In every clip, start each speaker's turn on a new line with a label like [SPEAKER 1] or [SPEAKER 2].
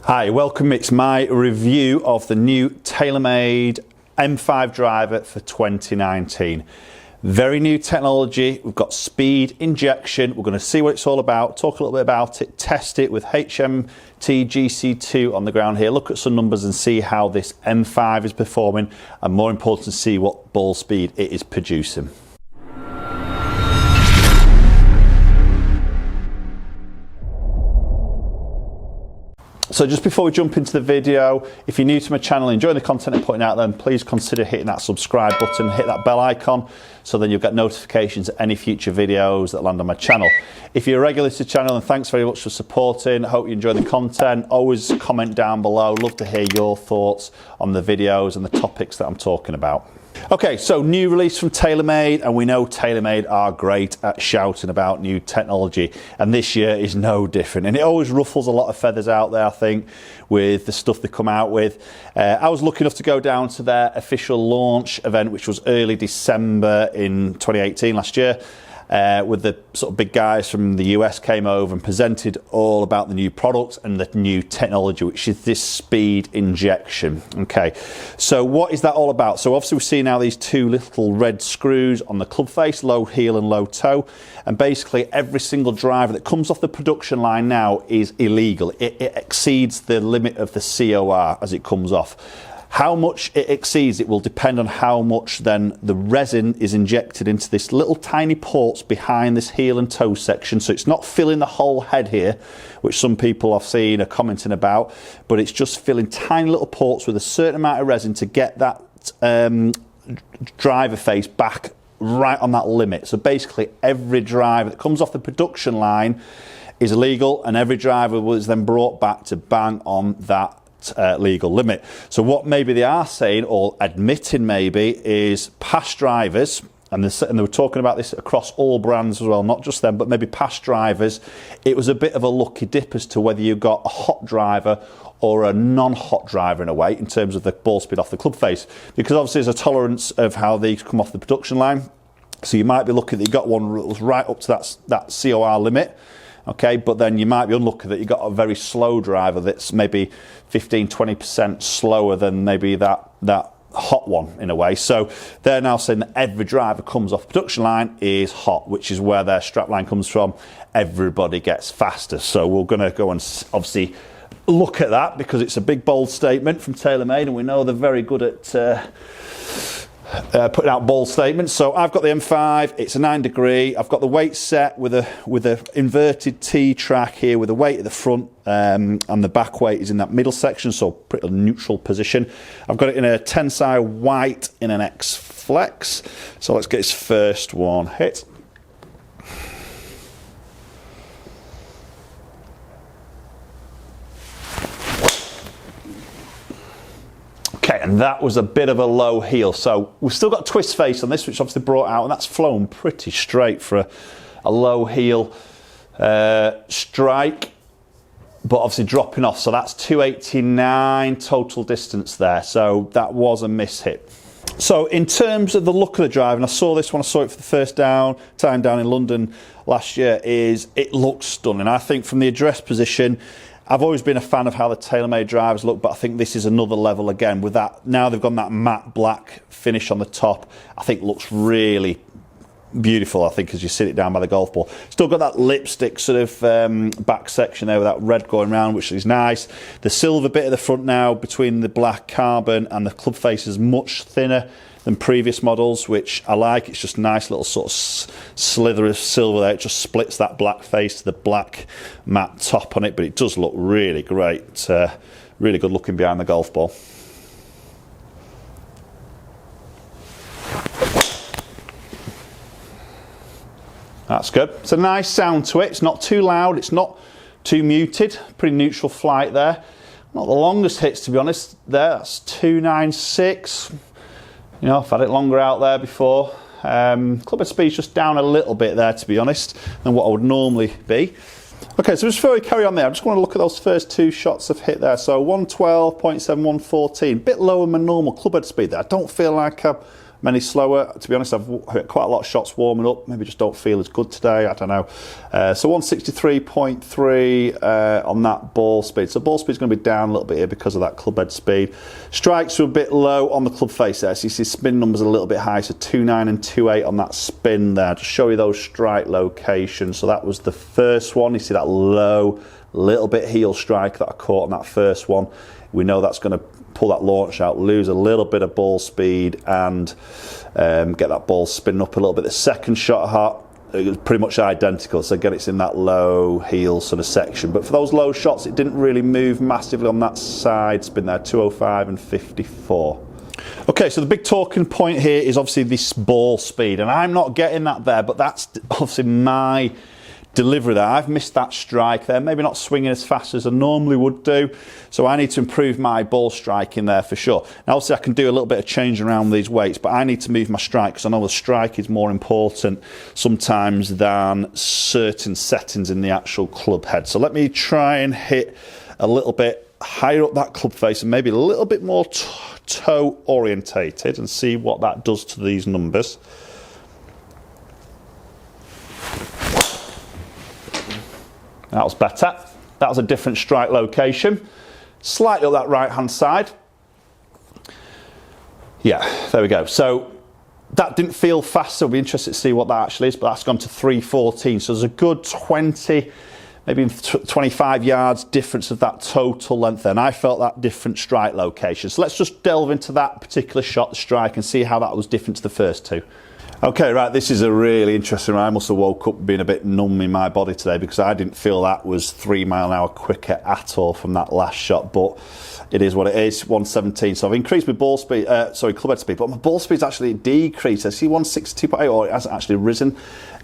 [SPEAKER 1] Hi, welcome. It's my review of the new TaylorMade M5 Driver for 2019. Very new technology. We've got speed injection. We're going to see what it's all about, talk a little bit about it, test it with HMT GC2 on the ground here, look at some numbers and see how this M5 is performing, and more important, to see what ball speed it is producing. So just before we jump into the video, if you're new to my channel and enjoying the content I'm putting out, then please consider hitting that subscribe button, hit that bell icon, so then you'll get notifications of any future videos that land on my channel. If you're a regular to the channel, then thanks very much for supporting. I hope you enjoy the content. Always comment down below. Love to hear your thoughts on the videos and the topics that I'm talking about. Okay, so new release from TaylorMade, and we know TaylorMade are great at shouting about new technology, and this year is no different, and it always ruffles a lot of feathers out there, I think, with the stuff they come out with. I was lucky enough to go down to their official launch event, which was early December in 2018, last year, with the sort of big guys from the US came over and presented all about the new products and the new technology, which is this speed injection. Okay, so what is that all about? So obviously we see now these two little red screws on the club face, low heel and low toe, and basically every single driver that comes off the production line now is illegal. It exceeds the limit of the COR as it comes off. How much it exceeds, it will depend on how much then the resin is injected into this little tiny ports behind this heel and toe section. So it's not filling the whole head here, which some people I've seen are commenting about, but it's just filling tiny little ports with a certain amount of resin to get that driver face back right on that limit. So basically every driver that comes off the production line is illegal, and every driver was then brought back to bang on that legal limit. So what maybe they are saying, or admitting maybe, is past drivers, and they were talking about this across all brands as well, not just them, but maybe past drivers, it was a bit of a lucky dip as to whether you got a hot driver or a non-hot driver in a way, in terms of the ball speed off the club face, because obviously there's a tolerance of how these come off the production line. So you might be lucky that you got one that was right up to that COR limit. Okay, but then you might be unlucky that you got a very slow driver that's maybe 15-20% slower than maybe that hot one in a way. So they're now saying that every driver comes off production line is hot, which is where their strap line comes from. Everybody gets faster. So we're going to go and obviously look at that, because it's a big bold statement from TaylorMade, and we know they're very good at putting out bold statements. So I've got the M5, it's a 9 degree. I've got the weight set with a inverted T track here with the weight at the front, and the back weight is in that middle section, so pretty neutral position. I've got it in a tensile white in an X Flex. So let's get this first one hit. Okay, and that was a bit of a low heel. So we've still got twist face on this, which obviously brought out, and that's flown pretty straight for a low heel strike, but obviously dropping off. So that's 289 total distance there. So that was a miss hit. So in terms of the look of the drive, and I saw this when I saw it for the first time down in London last year, is it looks stunning. I think from the address position, I've always been a fan of how the TaylorMade drivers look, but I think this is another level again with that. Now they've got that matte black finish on the top. I think looks really beautiful, I think, as you sit it down by the golf ball. Still got that lipstick sort of back section there with that red going around, which is nice. The silver bit at the front now between the black carbon and the club face is much thinner than previous models, which I like. It's just a nice little sort of slither of silver there. It just splits that black face to the black matte top on it, but it does look really great. Really good looking behind the golf ball. That's good. It's a nice sound to it. It's not too loud. It's not too muted. Pretty neutral flight there. Not the longest hits, to be honest. That's 296. You know, I've had it longer out there before. Club head speed's just down a little bit there, to be honest, than what I would normally be. Okay, so just before we carry on there, I just want to look at those first two shots of hit there. So 112.7, 114, bit lower than my normal club head speed there. I don't feel like I'm many slower. To be honest, I've hit quite a lot of shots warming up, maybe just don't feel as good today, I don't know. So 163.3 on that ball speed. So ball speed's going to be down a little bit here because of that club head speed. Strikes were a bit low on the club face there, so you see spin numbers a little bit high, so 2.9 and 2.8 on that spin there. Just show you those strike locations. So that was the first one. You see that low, little bit heel strike that I caught on that first one. We know that's going to pull that launch out, lose a little bit of ball speed, and get that ball spinning up a little bit. The second shot hot, it was pretty much identical, so again it's in that low heel sort of section. But for those low shots, it didn't really move massively on that side spin there, 205 and 54. Okay, so the big talking point here is obviously this ball speed, and I'm not getting that there, but that's obviously my delivery there. I've missed that strike there, maybe not swinging as fast as I normally would do, so I need to improve my ball striking there for sure. Now obviously I can do a little bit of change around these weights, but I need to move my strike because I know the strike is more important sometimes than certain settings in the actual club head. So let me try and hit a little bit higher up that club face and maybe a little bit more toe orientated and see what that does to these numbers. That was better. That was a different strike location. Slightly up that right hand side. Yeah, there we go. So that didn't feel fast, so I'll be interested to see what that actually is, but that's gone to 314. So there's a good 20, maybe 25 yards difference of that total length there. And I felt that different strike location. So let's just delve into that particular shot, the strike, and see how that was different to the first two. Okay, right, this is a really interesting one. I must have woke up being a bit numb in my body today because I didn't feel that was 3 mile an hour quicker at all from that last shot, but it is what it is, 117. So I've increased my ball speed, club head speed, but my ball speed's actually decreased. I see 162.8, or it hasn't actually risen,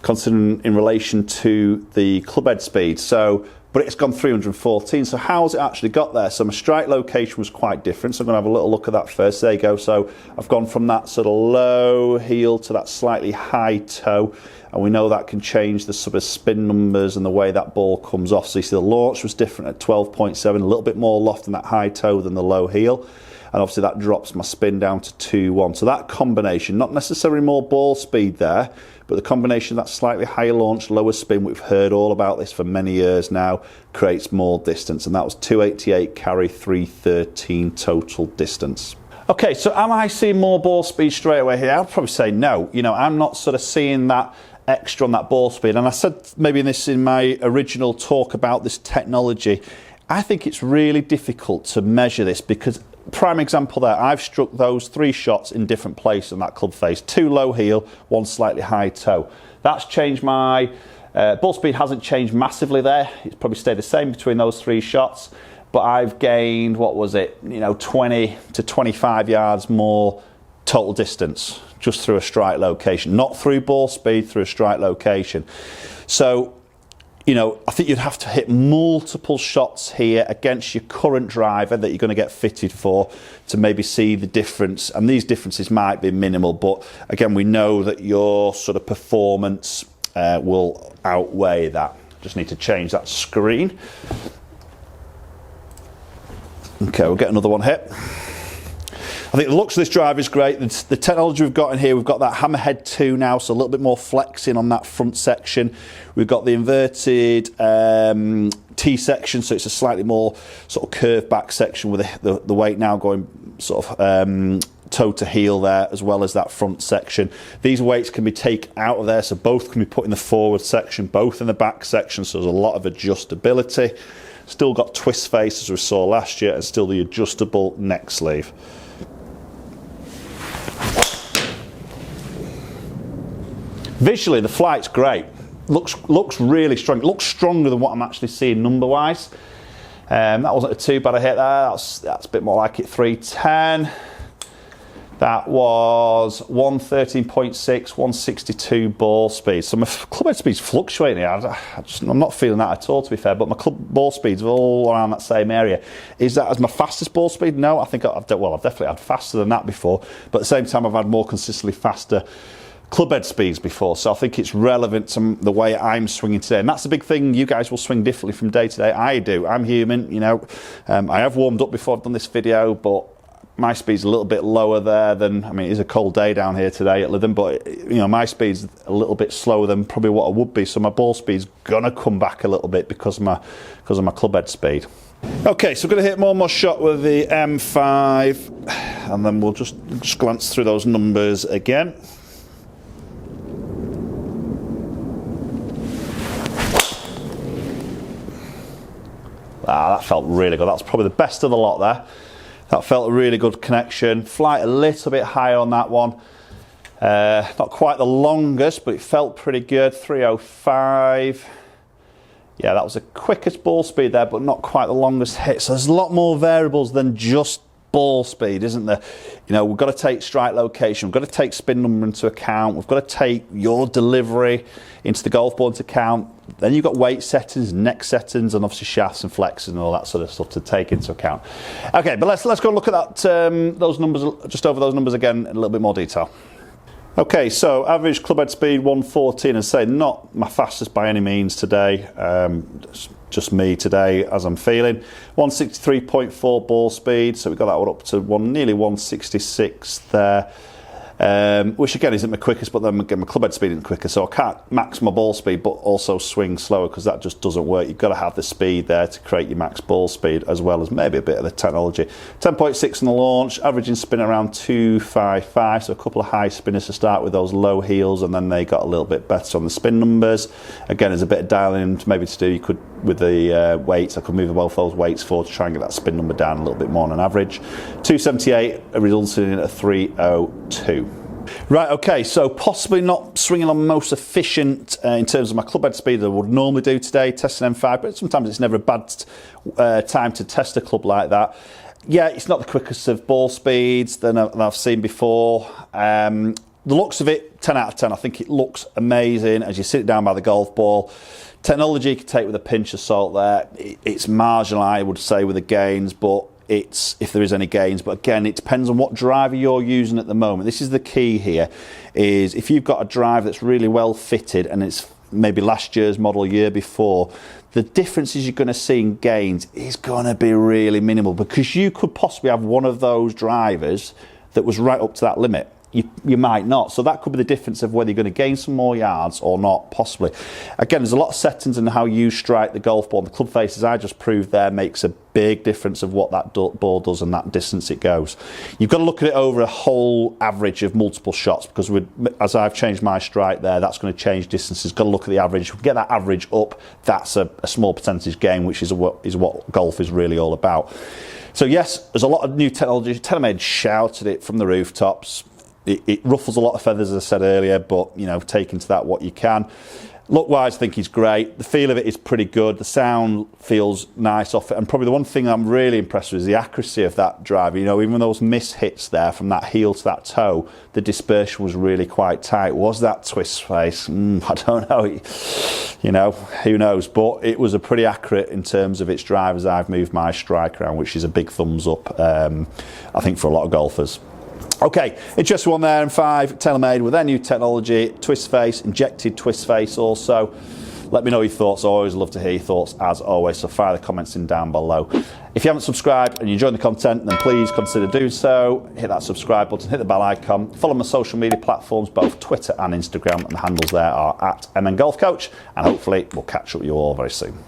[SPEAKER 1] considering in relation to the club head speed. So, but it's gone 314. So how's it actually got there? So my strike location was quite different. So I'm going to have a little look at that first. There you go. So I've gone from that sort of low heel to that slightly high toe. And we know that can change the sort of spin numbers and the way that ball comes off. So you see the launch was different at 12.7, a little bit more loft in that high toe than the low heel. And obviously that drops my spin down to 2.1. So that combination, not necessarily more ball speed there, but the combination of that slightly higher launch, lower spin, we've heard all about this for many years now, creates more distance. And that was 288 carry, 313 total distance. Okay, so am I seeing more ball speed straight away here? I'd probably say no. You know, I'm not sort of seeing that extra on that ball speed. And I said maybe in my original talk about this technology, I think it's really difficult to measure this because, prime example there, I've struck those 3 shots in different places on that club face. 2 low heel, 1 slightly high toe. That's changed my ball speed, hasn't changed massively there. It's probably stayed the same between those 3 shots, but I've gained, what was it, 20 to 25 yards more total distance just through a strike location, not through ball speed, through a strike location. So, I think you'd have to hit multiple shots here against your current driver that you're going to get fitted for to maybe see the difference. And these differences might be minimal, but again, we know that your sort of performance will outweigh that. Just need to change that screen. Okay, we'll get another one hit. I think the looks of this driver is great. The technology we've got in here, we've got that hammerhead 2 now, so a little bit more flexing on that front section. We've got the inverted T section, so it's a slightly more sort of curved back section with the weight now going sort of toe to heel there, as well as that front section. These weights can be taken out of there, so both can be put in the forward section, both in the back section, so there's a lot of adjustability. Still got twist face as we saw last year, and still the adjustable neck sleeve. Visually, the flight's great. Looks really strong. It looks stronger than what I'm actually seeing number-wise. That wasn't too bad a hit there. That's a bit more like it, 310. That was 113.6, 162 ball speed. So my club head speed's fluctuating here. I'm not feeling that at all, to be fair, but my club ball speed's all around that same area. Is that as my fastest ball speed? No, I think I've definitely had faster than that before, but at the same time I've had more consistently faster club head speeds before, so I think it's relevant to the way I'm swinging today. And that's the big thing, you guys will swing differently from day to day. I do, I'm human, I have warmed up before I've done this video, but My speed's a little bit lower there than, I mean, it's a cold day down here today at Lytham, but you know, my speed's a little bit slower than probably what I would be, so my ball speed's gonna come back a little bit because of my club head speed. Okay, so we're gonna hit more shot with the M5, and then we'll just glance through those numbers again. That felt really good. That's probably the best of the lot there. That felt a really good connection. Flight a little bit higher on that one. Not quite the longest, but it felt pretty good. 305. Yeah, that was the quickest ball speed there, but not quite the longest hit. So there's a lot more variables than just ball speed, isn't there? You know, we've got to take strike location, we've got to take spin number into account, we've got to take your delivery into the golf ball into account. Then you've got weight settings, neck settings, and obviously shafts and flexes and all that sort of stuff to take into account. Okay, but let's go look at that, those numbers, just over those numbers again in a little bit more detail. Okay, so average club head speed 114, and say not my fastest by any means today. Just me today as I'm feeling. 163.4 ball speed, so we got that one up to nearly 166 there. Which again isn't my quickest, but then again my club head speed isn't quicker, so I can't max my ball speed but also swing slower, because that just doesn't work. You've got to have the speed there to create your max ball speed, as well as maybe a bit of the technology. 10.6 on the launch, averaging spin around 255, so a couple of high spinners to start with those low heels, and then they got a little bit better on the spin numbers. Again, there's a bit of dialing maybe to do. You could, with the weights, I could move both those weights forward to try and get that spin number down a little bit more on an average. 278 resulting in a 302. Right, okay, so possibly not swinging on most efficient in terms of my club head speed that I would normally do today, testing M5, but sometimes it's never a bad time to test a club like that. Yeah, it's not the quickest of ball speeds than I've seen before. The looks of it, 10 out of 10. I think it looks amazing as you sit down by the golf ball. Technology you can take with a pinch of salt there. It's marginal, I would say, with the gains, but it's, if there is any gains, but again, it depends on what driver you're using at the moment. This is the key here, is if you've got a driver that's really well fitted and it's maybe last year's model, year before, the differences you're going to see in gains is going to be really minimal, because you could possibly have one of those drivers that was right up to that limit. You might not, so that could be the difference of whether you're going to gain some more yards or not, possibly. Again, there's a lot of settings in how you strike the golf ball. The club faces I just proved there makes a big difference of what that ball does and that distance it goes. You've got to look at it over a whole average of multiple shots, because as I've changed my strike there, that's going to change distances. Got to look at the average. If we get that average up, that's a small percentage gain, which is what golf is really all about. So yes, there's a lot of new technology. TaylorMade shouted it from the rooftops. It ruffles a lot of feathers, as I said earlier, but you know, take into that what you can. Look-wise, I think he's great. The feel of it is pretty good. The sound feels nice off it, and probably the one thing I'm really impressed with is the accuracy of that driver. You know, even those miss hits there from that heel to that toe, the dispersion was really quite tight. Was that twist face? I don't know. You know, who knows? But it was a pretty accurate in terms of its drive as I've moved my strike around, which is a big thumbs up, I think, for a lot of golfers. Okay, interesting one there, M5, TaylorMade with their new technology, twist face, injected twist face also. Let me know your thoughts. I always love to hear your thoughts, as always, so fire the comments in down below. If you haven't subscribed and you're enjoying the content, then please consider doing so. Hit that subscribe button, hit the bell icon, follow my social media platforms, both Twitter and Instagram, and the handles there are @MNGolfCoach, and hopefully we'll catch up with you all very soon.